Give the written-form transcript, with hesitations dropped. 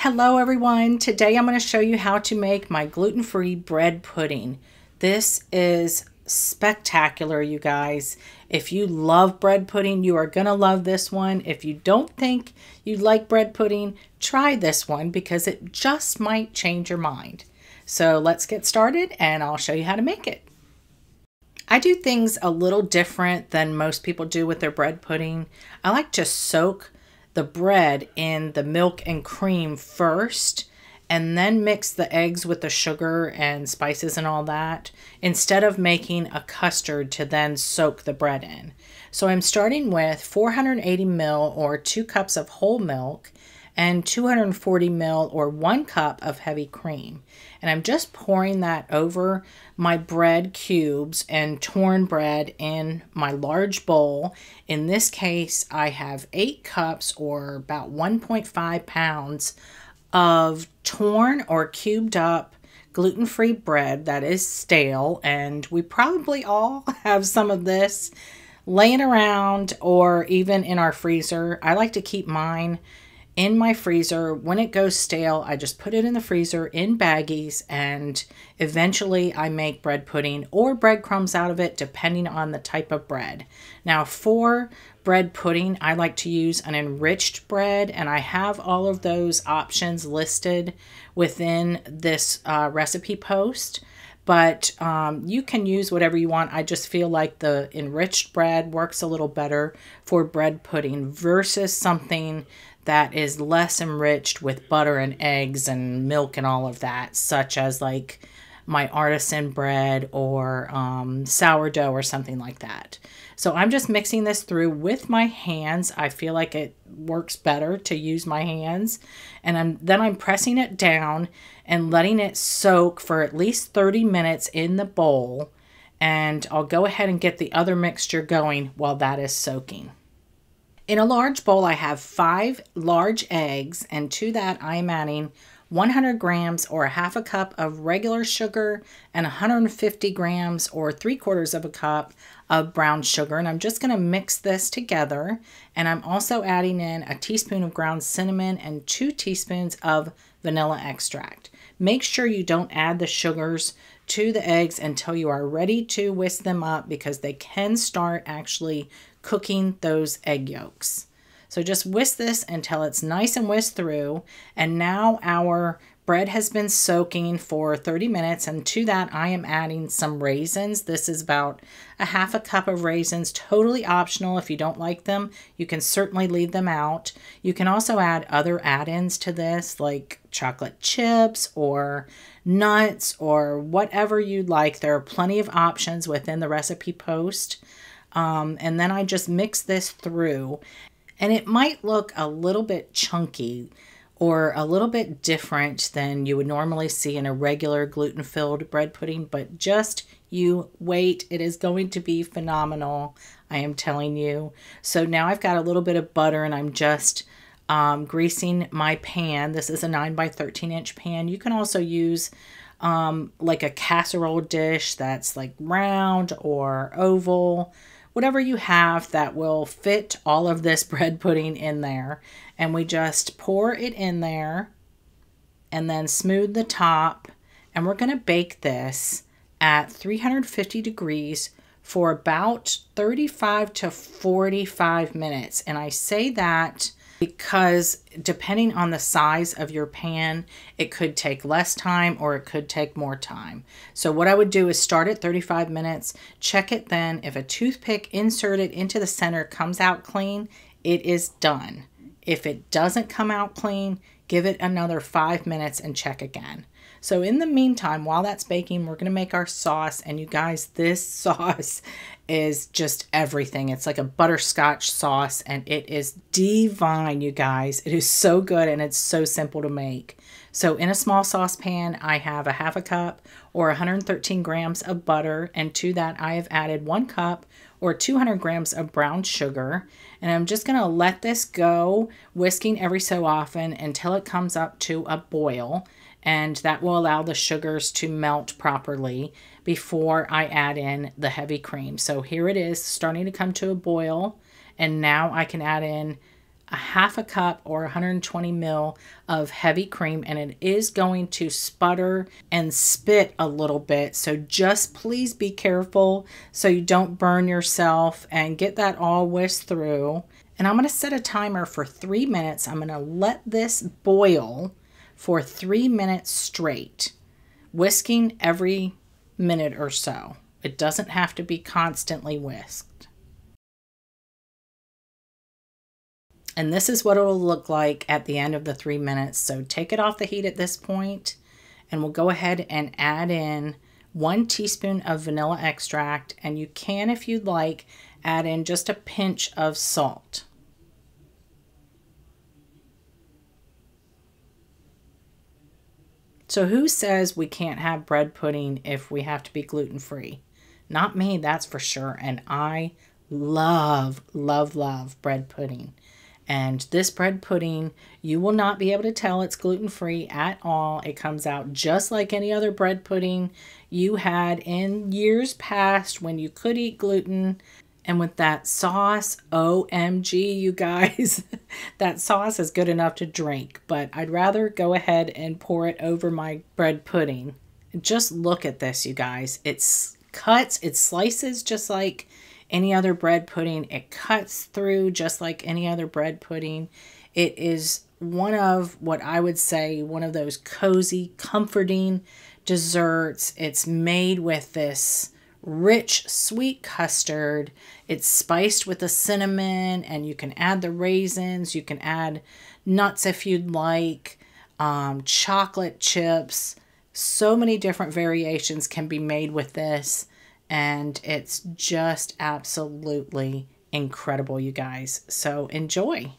Hello everyone, today I'm going to show you how to make my gluten-free bread pudding. This is spectacular, you guys. If you love bread pudding, you are going to love this one. If you don't think you like bread pudding, try this one because it just might change your mind. So let's get started and I'll show you how to make it. I do things a little different than most people do with their bread pudding. I like to soak the bread in the milk and cream first and then mix the eggs with the sugar and spices and all that instead of making a custard to then soak the bread in. So I'm starting with 480 ml or 2 cups of whole milk and 240 ml or 1 cup of heavy cream. And I'm just pouring that over my bread cubes and torn bread in my large bowl. In this case, I have 8 cups or about 1.5 pounds of torn or cubed up gluten-free bread that is stale. And we probably all have some of this laying around or even in our freezer. I like to keep mine in my freezer. When it goes stale, I just put it in the freezer in baggies, and eventually I make bread pudding or breadcrumbs out of it depending on the type of bread. Now for bread pudding, I like to use an enriched bread, and I have all of those options listed within this recipe post. But you can use whatever you want. I just feel like the enriched bread works a little better for bread pudding versus something that is less enriched with butter and eggs and milk and all of that, such as like my artisan bread or sourdough or something like that. So I'm just mixing this through with my hands. I feel like it works better to use my hands. And then I'm pressing it down and letting it soak for at least 30 minutes in the bowl. And I'll go ahead and get the other mixture going while that is soaking. In a large bowl, I have 5 large eggs, and to that I am adding 100 grams or 1/2 cup of regular sugar and 150 grams or 3/4 of a cup of brown sugar. And I'm just going to mix this together. And I'm also adding in a teaspoon of ground cinnamon and 2 teaspoons of vanilla extract. Make sure you don't add the sugars to the eggs until you are ready to whisk them up, because they can start actually cooking those egg yolks. So just whisk this until it's nice and whisked through. And now our bread has been soaking for 30 minutes. And to that, I am adding some raisins. This is about 1/2 cup of raisins, totally optional. If you don't like them, you can certainly leave them out. You can also add other add-ins to this, like chocolate chips or nuts or whatever you'd like. There are plenty of options within the recipe post. And then I just mix this through, and it might look a little bit chunky or a little bit different than you would normally see in a regular gluten-filled bread pudding, but just you wait. It is going to be phenomenal, I am telling you. So now I've got a little bit of butter, and I'm just greasing my pan. This is a 9 by 13 inch pan. You can also use like a casserole dish that's like round or oval, whatever you have that will fit all of this bread pudding in there. And we just pour it in there and then smooth the top. And we're going to bake this at 350 degrees for about 35 to 45 minutes. And I say that because depending on the size of your pan, it could take less time or it could take more time. So what I would do is start at 35 minutes, check it then. If a toothpick inserted into the center comes out clean, it is done. If it doesn't come out clean, give it another 5 minutes and check again. So in the meantime, while that's baking, we're going to make our sauce. And you guys, this sauce is just everything. It's like a butterscotch sauce, and it is divine, you guys. It is so good, and it's so simple to make. So in a small saucepan, I have 1/2 cup or 113 grams of butter. And to that, I have added 1 cup or 200 grams of brown sugar. And I'm just going to let this go, whisking every so often until it comes up to a boil. And that will allow the sugars to melt properly before I add in the heavy cream. So here it is starting to come to a boil, and now I can add in a half a cup or 120 ml of heavy cream, and it is going to sputter and spit a little bit. So just please be careful so you don't burn yourself, and get that all whisked through. And I'm going to set a timer for 3 minutes. I'm going to let this boil for 3 minutes straight, whisking every minute or so. It doesn't have to be constantly whisked. And this is what it will look like at the end of the 3 minutes. So take it off the heat at this point, and we'll go ahead and add in 1 teaspoon of vanilla extract. And you can, if you'd like, add in just a pinch of salt. So who says we can't have bread pudding if we have to be gluten-free? Not me, that's for sure. And I love, love, love bread pudding. And this bread pudding, you will not be able to tell it's gluten-free at all. It comes out just like any other bread pudding you had in years past when you could eat gluten. And with that sauce, OMG, you guys, that sauce is good enough to drink. But I'd rather go ahead and pour it over my bread pudding. Just look at this, you guys. It cuts, it slices just like any other bread pudding. It cuts through just like any other bread pudding. It is one of what I would say, one of those cozy, comforting desserts. It's made with this rich, sweet custard. It's spiced with the cinnamon, and you can add the raisins. You can add nuts if you'd like, chocolate chips. So many different variations can be made with this. And it's just absolutely incredible, you guys. So enjoy.